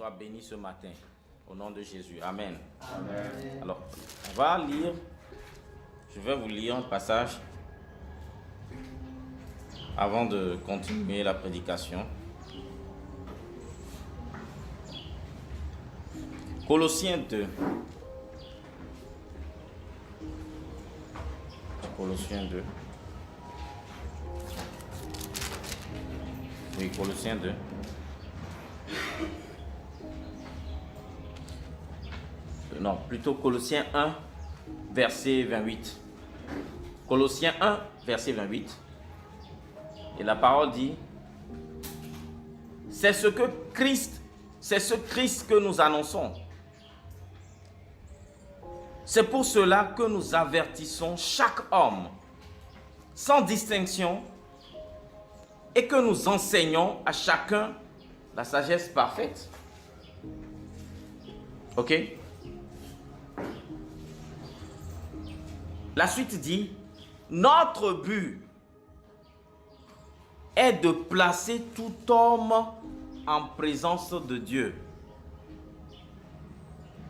sois béni ce matin. Au nom de Jésus. Amen. Amen. Alors, on va lire. Je vais vous lire un passage avant de continuer la prédication. Colossiens 2. Colossiens 2. Oui, Colossiens 2. Non, plutôt Colossiens 1, verset 28. Colossiens 1, verset 28. Et la parole dit, c'est ce Christ que nous annonçons. C'est pour cela que nous avertissons chaque homme, sans distinction, et que nous enseignons à chacun la sagesse parfaite. Ok? La suite dit, notre but est de placer tout homme en présence de Dieu.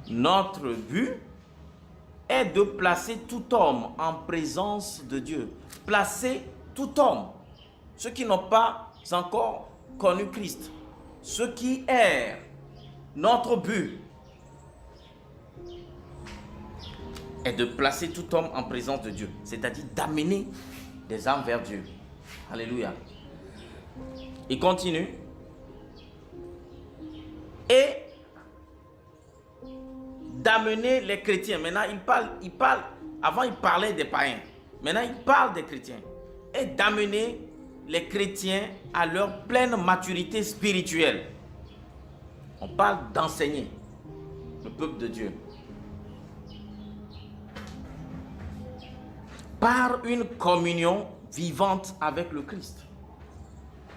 Notre but est de placer tout homme en présence de Dieu. Placer tout homme. Ceux qui n'ont pas encore connu Christ. Ceux qui errent. Notre but est de placer tout homme en présence de Dieu. C'est-à-dire d'amener des âmes vers Dieu. Alléluia. Il continue. Et d'amener les chrétiens. Maintenant, il parle. Avant, il parlait des païens. Maintenant, il parle des chrétiens. Et d'amener les chrétiens à leur pleine maturité spirituelle. On parle d'enseigner le peuple de Dieu. Par une communion vivante avec le Christ.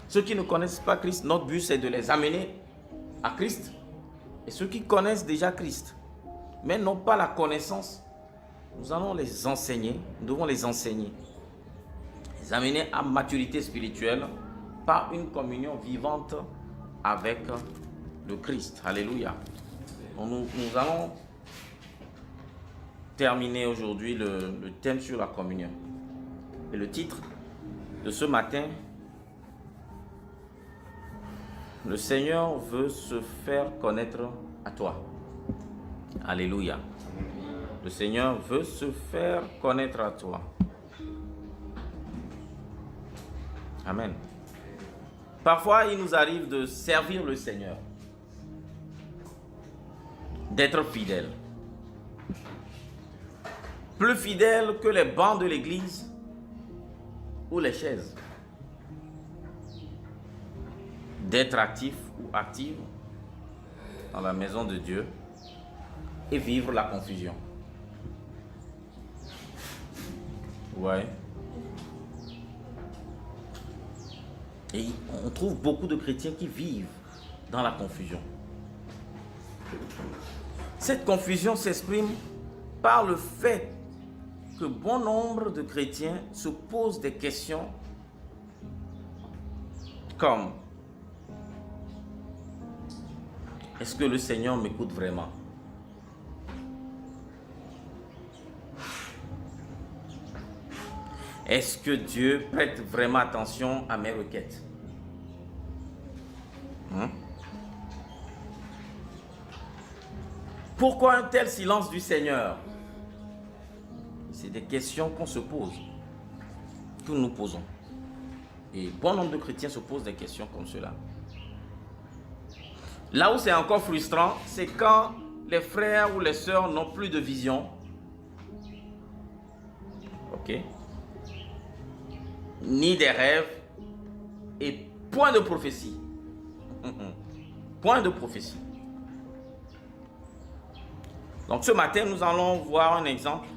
Ceux qui ne connaissent pas Christ, notre but c'est de les amener à Christ. Et ceux qui connaissent déjà Christ, mais n'ont pas la connaissance, nous allons les enseigner, nous devons les enseigner. Les amener à maturité spirituelle par une communion vivante avec le Christ. Alléluia. Donc nous allons terminer aujourd'hui le thème sur la communion. Et le titre de ce matin, le Seigneur veut se faire connaître à toi. Alléluia. Le Seigneur veut se faire connaître à toi. Amen. Parfois, il nous arrive de servir le Seigneur, d'être fidèle. Plus fidèle que les bancs de l'église ou les chaises. D'être actif ou active dans la maison de Dieu et vivre la confusion. Ouais. Et on trouve beaucoup de chrétiens qui vivent dans la confusion. Cette confusion s'exprime par le fait que bon nombre de chrétiens se posent des questions comme: est-ce que le Seigneur m'écoute vraiment? Est-ce que Dieu prête vraiment attention à mes requêtes? Pourquoi un tel silence du Seigneur? C'est des questions qu'on se pose, que nous posons. Et bon nombre de chrétiens se posent des questions comme cela. Là où c'est encore frustrant, c'est quand les frères ou les sœurs n'ont plus de vision. Ok? Ni des rêves et point de prophétie. Point de prophétie. Donc ce matin, nous allons voir un exemple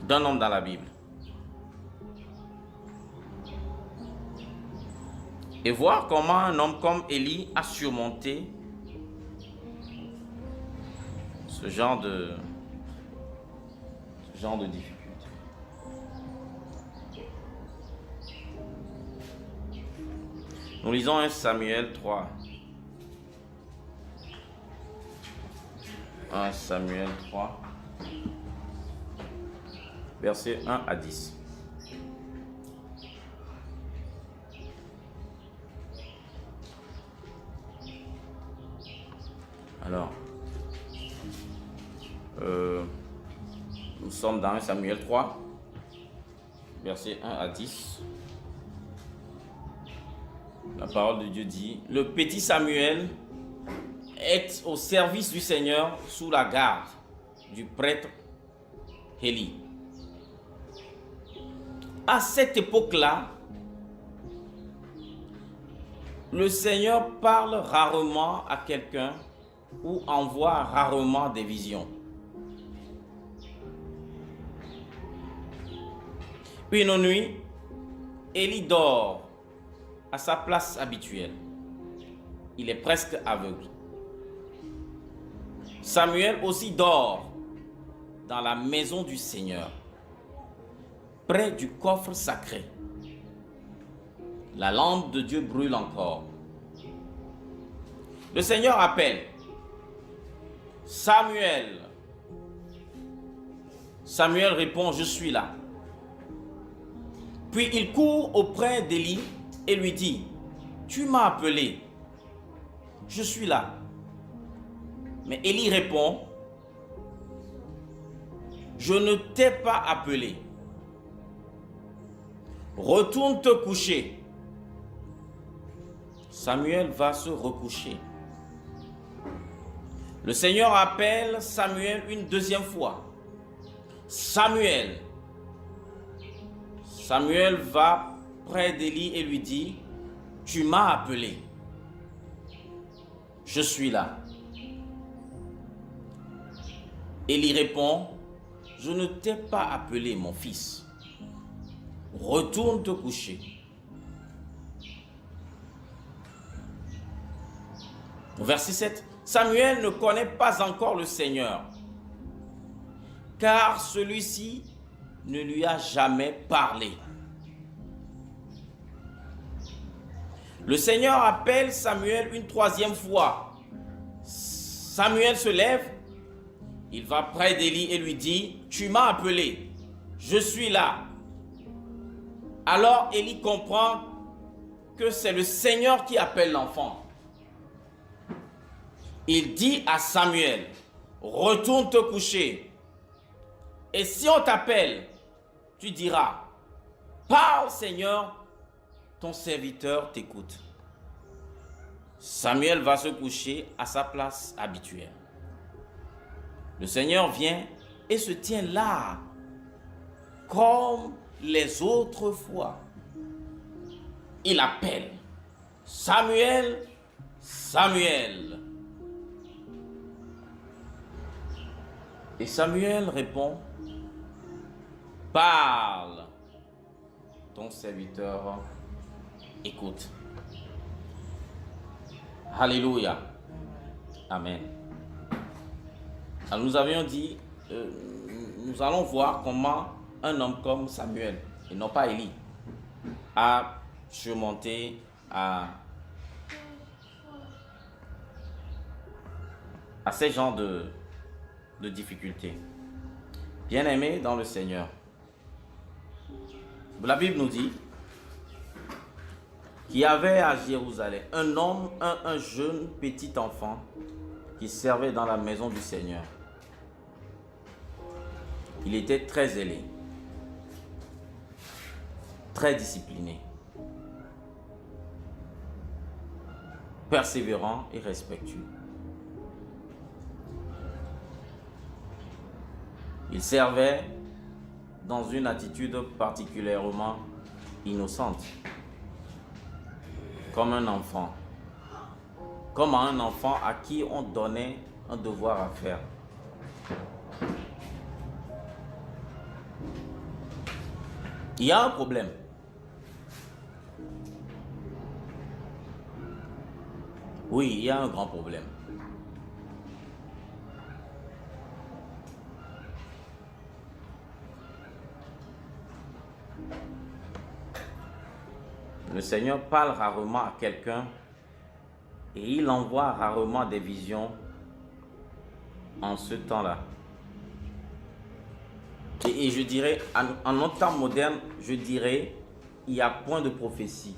d'un homme dans la Bible. Et voir comment un homme comme Élie a surmonté ce genre de difficultés. Nous lisons 1 Samuel 3. 1 Samuel 3, versets 1 à 10. Alors, nous sommes dans 1 Samuel 3, versets 1 à 10. La parole de Dieu dit: le petit Samuel est au service du Seigneur sous la garde du prêtre Élie. À cette époque-là, le Seigneur parle rarement à quelqu'un ou envoie rarement des visions. Une nuit, Élie dort à sa place habituelle. Il est presque aveugle. Samuel aussi dort dans la maison du Seigneur, près du coffre sacré. La lampe de Dieu brûle encore. Le Seigneur appelle: Samuel. Samuel répond: je suis là. Puis il court auprès d'Élie et lui dit: tu m'as appelé. Je suis là. Mais Élie répond: je ne t'ai pas appelé. Retourne te coucher. Samuel va se recoucher. Le Seigneur appelle Samuel une deuxième fois. Samuel. Samuel va près d'Élie et lui dit: tu m'as appelé. Je suis là. Élie répond: je ne t'ai pas appelé, mon fils. Retourne te coucher. Verset 7. Samuel ne connaît pas encore le Seigneur, car celui-ci ne lui a jamais parlé. Le Seigneur appelle Samuel une troisième fois. Samuel se lève, il va près d'Élie et lui dit: tu m'as appelé, je suis là. Alors Élie comprend que c'est le Seigneur qui appelle l'enfant. Il dit à Samuel: retourne te coucher. Et si on t'appelle, tu diras: parle, Seigneur, ton serviteur t'écoute. Samuel va se coucher à sa place habituelle. Le Seigneur vient et se tient là, comme les autres fois. Il appelle: Samuel, Samuel. Et Samuel répond: parle, ton serviteur écoute. Alléluia. Amen. Alors nous avions dit, nous allons voir comment un homme comme Samuel, et non pas Élie, a surmonté à ces genres de difficultés. Bien-aimés dans le Seigneur, la Bible nous dit qu'il y avait à Jérusalem un homme, un jeune petit enfant qui servait dans la maison du Seigneur. Il était très zélé, très discipliné, persévérant et respectueux. Il servait dans une attitude particulièrement innocente, comme un enfant, comme un enfant à qui on donnait un devoir à faire. Il y a un problème. Oui, il y a un grand problème. Le Seigneur parle rarement à quelqu'un et il envoie rarement des visions en ce temps-là. Et je dirais, en notre temps moderne, je dirais, il n'y a point de prophétie.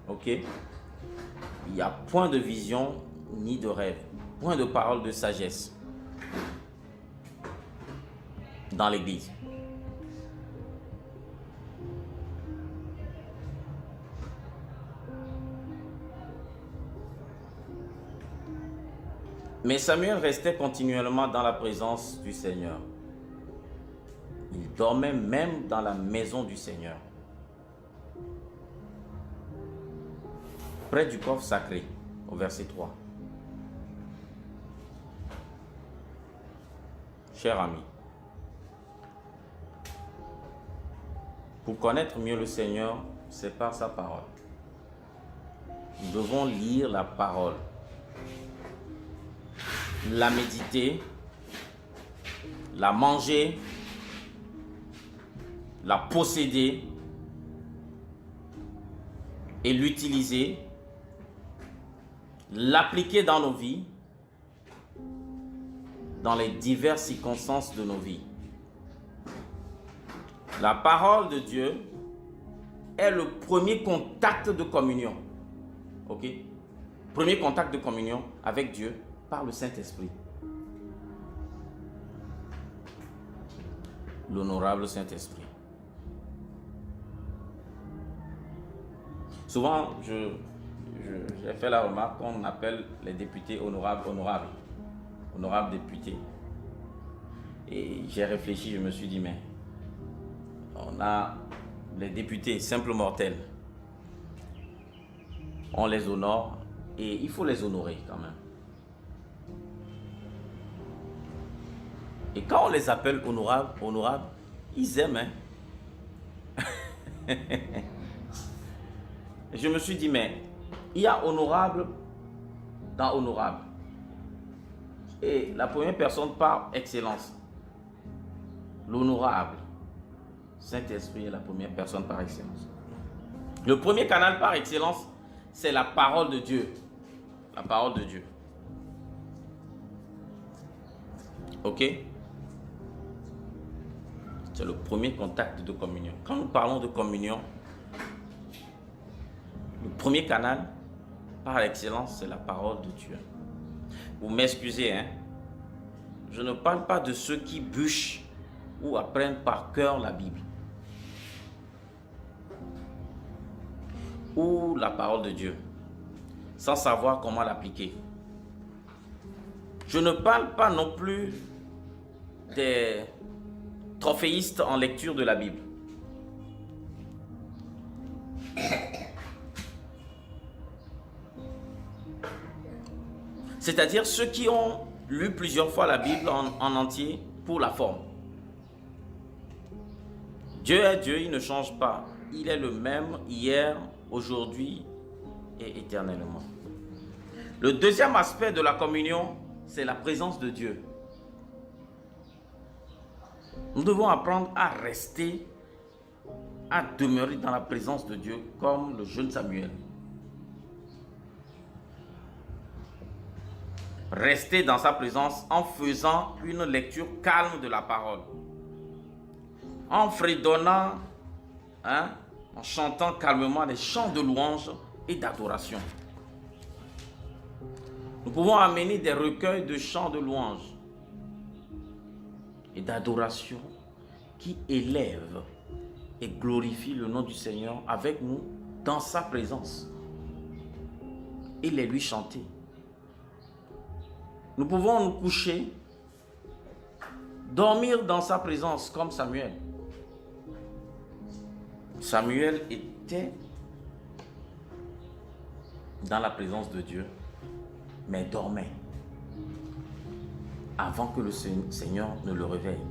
Ok? Il n'y a point de vision ni de rêve, point de parole de sagesse dans l'église. Mais Samuel restait continuellement dans la présence du Seigneur. Il dormait même dans la maison du Seigneur, près du coffre sacré, au verset 3. Cher ami, pour connaître mieux le Seigneur, c'est par sa parole. Nous devons lire la parole, la méditer, la manger, la posséder et l'utiliser, l'appliquer dans nos vies, dans les diverses circonstances de nos vies. La parole de Dieu est le premier contact de communion. Ok? Premier contact de communion avec Dieu par le Saint-Esprit. L'honorable Saint-Esprit. Souvent, j'ai fait la remarque qu'on appelle les députés honorables. Honorables députés. Et j'ai réfléchi, je me suis dit, mais on a les députés simples mortels. On les honore et il faut les honorer quand même. Et quand on les appelle honorables, ils aiment. Hein? Je me suis dit, mais il y a honorable dans honorable. Et la première personne par excellence, l'honorable, Saint-Esprit est la première personne par excellence. Le premier canal par excellence, c'est la parole de Dieu. La parole de Dieu. Ok? C'est le premier contact de communion. Quand nous parlons de communion, le premier canal par excellence, c'est la parole de Dieu. Vous m'excusez, hein? Je ne parle pas de ceux qui bûchent ou apprennent par cœur la Bible ou la parole de Dieu sans savoir comment l'appliquer. Je ne parle pas non plus des trophéistes en lecture de la Bible. C'est-à-dire ceux qui ont lu plusieurs fois la Bible en entier pour la forme. Dieu est Dieu, il ne change pas. Il est le même hier, aujourd'hui et éternellement. Le deuxième aspect de la communion, c'est la présence de Dieu. Nous devons apprendre à rester, à demeurer dans la présence de Dieu comme le jeune Samuel. Rester dans sa présence en faisant une lecture calme de la parole. En fredonnant, en chantant calmement des chants de louange et d'adoration. Nous pouvons amener des recueils de chants de louange et d'adoration qui élèvent et glorifient le nom du Seigneur avec nous dans sa présence et les lui chanter. Nous pouvons nous coucher, dormir dans sa présence comme Samuel. Samuel était dans la présence de Dieu, mais dormait avant que le Seigneur ne le réveille.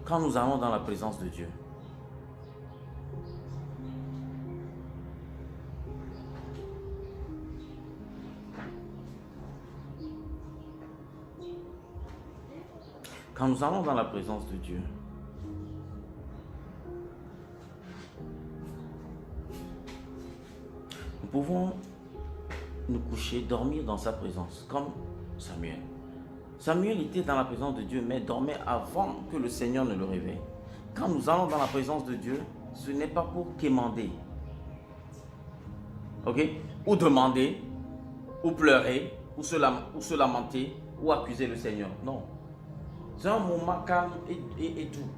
Quand nous allons dans la présence de Dieu, Nous pouvons nous coucher, dormir dans sa présence, comme Samuel. Samuel était dans la présence de Dieu, mais dormait avant que le Seigneur ne le réveille. Quand nous allons dans la présence de Dieu, ce n'est pas pour quémander, ok, ou demander, ou pleurer, ou se lamenter, ou accuser le Seigneur. Non. C'est un moment calme et doux.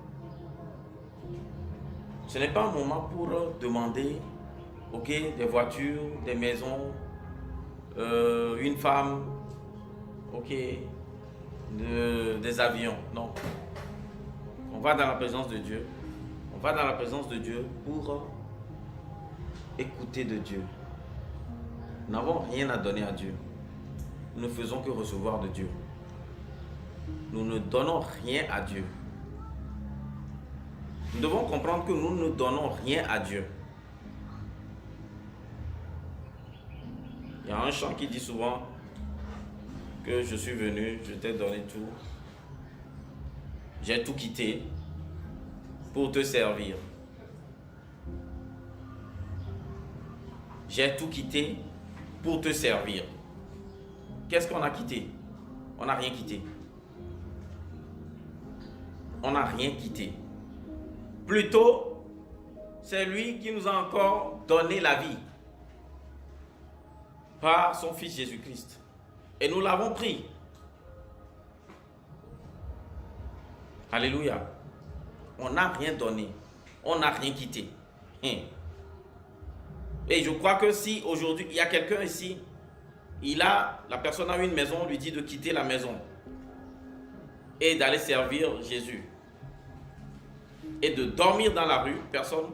Ce n'est pas un moment pour demander, ok, des voitures, des maisons, une femme, ok, des avions. Non. On va dans la présence de Dieu. On va dans la présence de Dieu pour écouter de Dieu. Nous n'avons rien à donner à Dieu. Nous ne faisons que recevoir de Dieu. Nous ne donnons rien à Dieu. Nous devons comprendre que nous ne donnons rien à Dieu. Il y a un chant qui dit souvent que je suis venu, je t'ai donné tout. J'ai tout quitté pour te servir. J'ai tout quitté pour te servir. Qu'est-ce qu'on a quitté? On n'a rien quitté. On n'a rien quitté. Plutôt, c'est lui qui nous a encore donné la vie par son Fils Jésus-Christ. Et nous l'avons pris. Alléluia. On n'a rien donné. On n'a rien quitté. Et je crois que si aujourd'hui, il y a quelqu'un ici, la personne a une maison, on lui dit de quitter la maison et d'aller servir Jésus. Et de dormir dans la rue, personne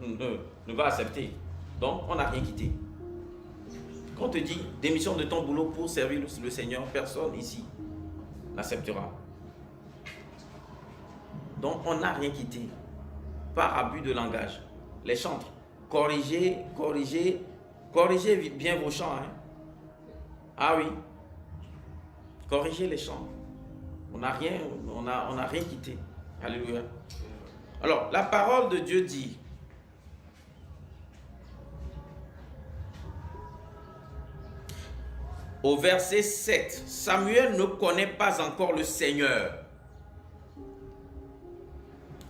ne va accepter. Donc, on n'a rien quitté. Quand on te dit démission de ton boulot pour servir le Seigneur, personne ici n'acceptera. Donc, on n'a rien quitté. Par abus de langage. Les chantres, corrigez bien vos chants. Hein? Ah oui. Corrigez les chants. On n'a rien quitté. Alléluia. Alors, la parole de Dieu dit, au verset 7, Samuel ne connaît pas encore le Seigneur,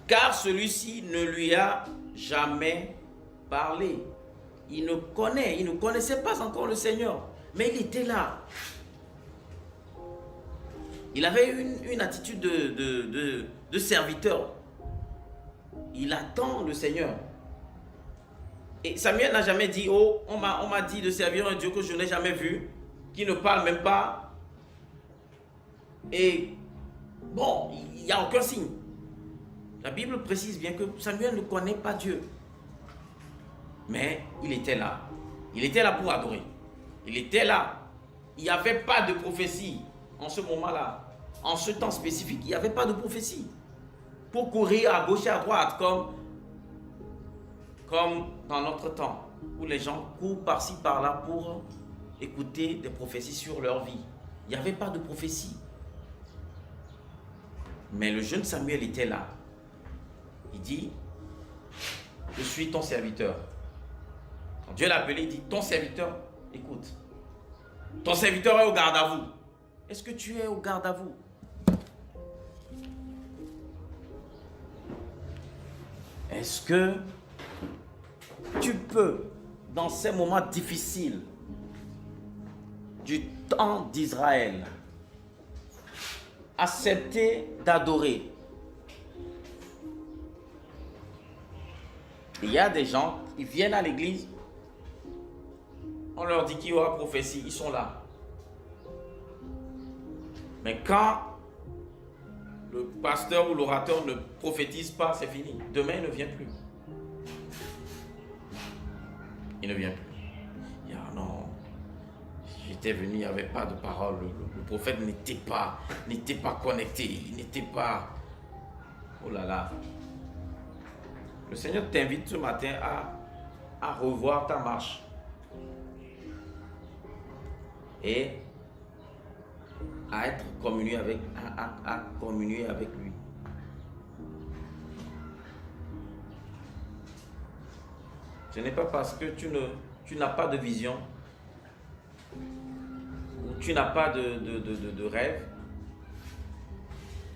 car celui-ci ne lui a jamais parlé. Il ne connaissait pas encore le Seigneur, mais il était là. Il avait une attitude de serviteur. Il attend le Seigneur. Et Samuel n'a jamais dit, oh, on m'a dit de servir un Dieu que je n'ai jamais vu, qui ne parle même pas. Et bon, il n'y a aucun signe. La Bible précise bien que Samuel ne connaît pas Dieu. Mais il était là. Il était là pour adorer. Il était là. Il n'y avait pas de prophétie en ce moment-là. En ce temps spécifique, il n'y avait pas de prophétie. Pour courir à gauche et à droite, comme dans notre temps, où les gens courent par-ci, par-là pour écouter des prophéties sur leur vie. Il n'y avait pas de prophétie. Mais le jeune Samuel était là. Il dit, je suis ton serviteur. Quand Dieu l'a appelé, il dit, ton serviteur, écoute, ton serviteur est au garde à vous. Est-ce que tu es au garde à vous? Est-ce que tu peux, dans ces moments difficiles du temps d'Israël, accepter d'adorer? Il y a des gens, ils viennent à l'église, on leur dit qu'il y aura prophétie, ils sont là. Mais quand le pasteur ou l'orateur ne prophétise pas, c'est fini. Demain, il ne vient plus. Il ne vient plus. Il dit, ah non, j'étais venu, il n'y avait pas de parole. Le prophète n'était pas connecté. Il n'était pas... Oh là là. Le Seigneur t'invite ce matin à revoir ta marche. Et à être communié à communier avec lui. Ce n'est pas parce que tu tu n'as pas de vision, ou tu n'as pas de rêve,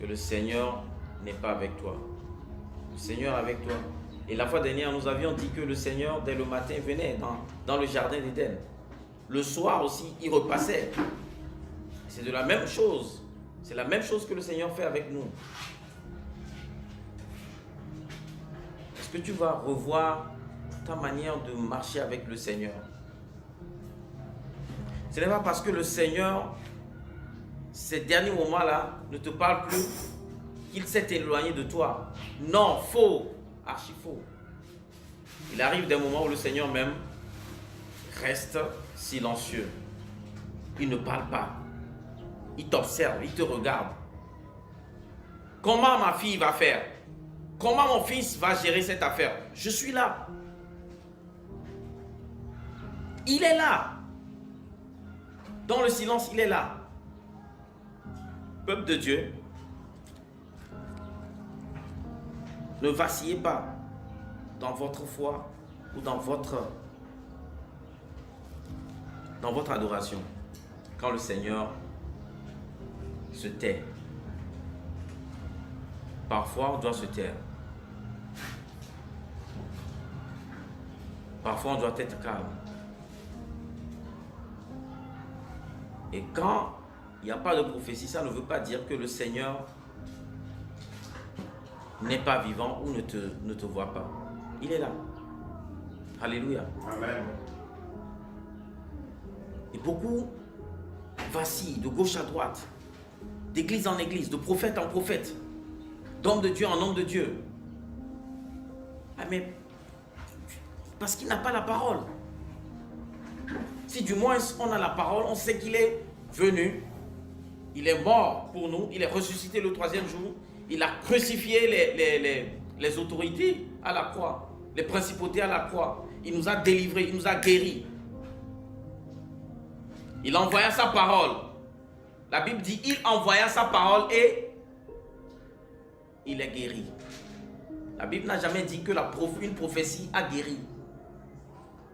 que le Seigneur n'est pas avec toi. Le Seigneur est avec toi. Et la fois dernière, nous avions dit que le Seigneur, dès le matin, venait dans le jardin d'Éden. Le soir aussi, il repassait. C'est de la même chose. C'est la même chose que le Seigneur fait avec nous. Est-ce que tu vas revoir ta manière de marcher avec le Seigneur? Ce n'est pas parce que le Seigneur, ces derniers moments-là, ne te parle plus, qu'il s'est éloigné de toi. Non, faux, archi faux. Il arrive des moments où le Seigneur même reste silencieux. Il ne parle pas. Il t'observe, il te regarde. Comment ma fille va faire? Comment mon fils va gérer cette affaire? Je suis là. Il est là. Dans le silence, il est là. Peuple de Dieu, ne vacillez pas dans votre foi ou dans votre adoration quand le Seigneur se tait. Parfois, on doit se taire. Parfois, on doit être calme. Et quand il n'y a pas de prophétie, ça ne veut pas dire que le Seigneur n'est pas vivant ou ne te voit pas. Il est là. Alléluia. Amen. Et beaucoup vacillent de gauche à droite, d'église en église, de prophète en prophète, d'homme de Dieu en homme de Dieu. Ah mais, parce qu'il n'a pas la parole. Si du moins on a la parole, on sait qu'il est venu, il est mort pour nous, il est ressuscité le troisième jour, il a crucifié les autorités à la croix, les principautés à la croix, il nous a délivrés, il nous a guéris. Il envoya sa parole. La Bible dit, il envoya sa parole et il est guéri. La Bible n'a jamais dit que une prophétie a guéri.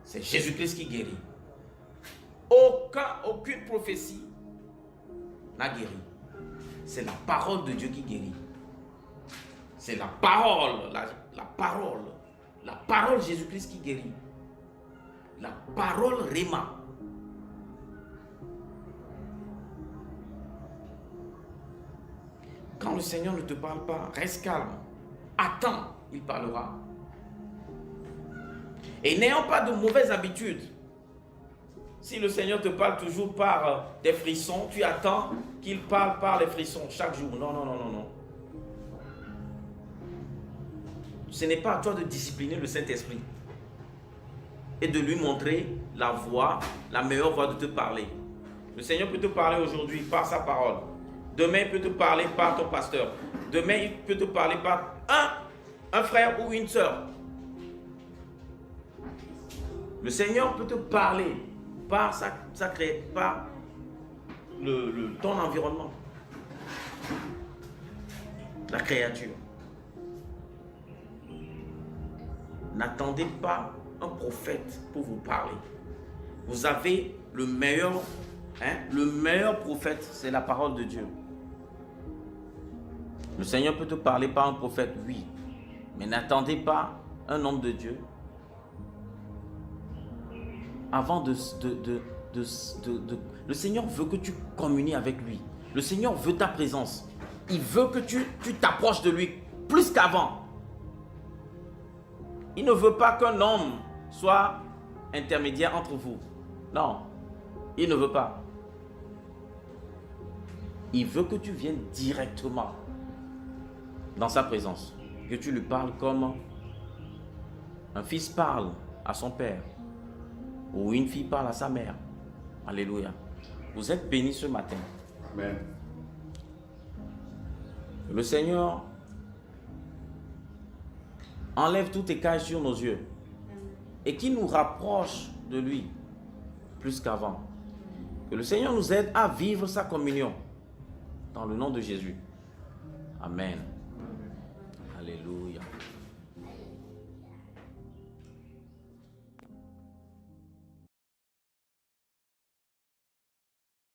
C'est Jésus-Christ qui guérit. Aucune prophétie n'a guéri. C'est la parole de Dieu qui guérit. C'est la parole, la parole Jésus-Christ qui guérit. La parole Réma. Quand le Seigneur ne te parle pas, reste calme. Attends, il parlera. Et n'ayant pas de mauvaises habitudes, si le Seigneur te parle toujours par des frissons, tu attends qu'il parle par les frissons chaque jour. Non, non, non, non, non. Ce n'est pas à toi de discipliner le Saint-Esprit et de lui montrer la voie, la meilleure voie de te parler. Le Seigneur peut te parler aujourd'hui par sa parole. Demain, il peut te parler par ton pasteur. Demain, il peut te parler par un frère ou une sœur. Le Seigneur peut te parler par par ton environnement, la créature. N'attendez pas un prophète pour vous parler. Vous avez le meilleur prophète, c'est la parole de Dieu. Le Seigneur peut te parler par un prophète, oui, mais n'attendez pas un homme de Dieu avant le Seigneur veut que tu communies avec lui. Le Seigneur veut ta présence. Il veut que tu t'approches de lui plus qu'avant. Il ne veut pas qu'un homme soit intermédiaire entre vous. Non, il ne veut pas. Il veut que tu viennes directement dans sa présence. Que tu lui parles comme un fils parle à son père. Ou une fille parle à sa mère. Alléluia. Vous êtes bénis ce matin. Amen. Le Seigneur enlève tout écaille sur nos yeux et qui nous rapproche de lui plus qu'avant. Que le Seigneur nous aide à vivre sa communion dans le nom de Jésus. Amen. Alléluia.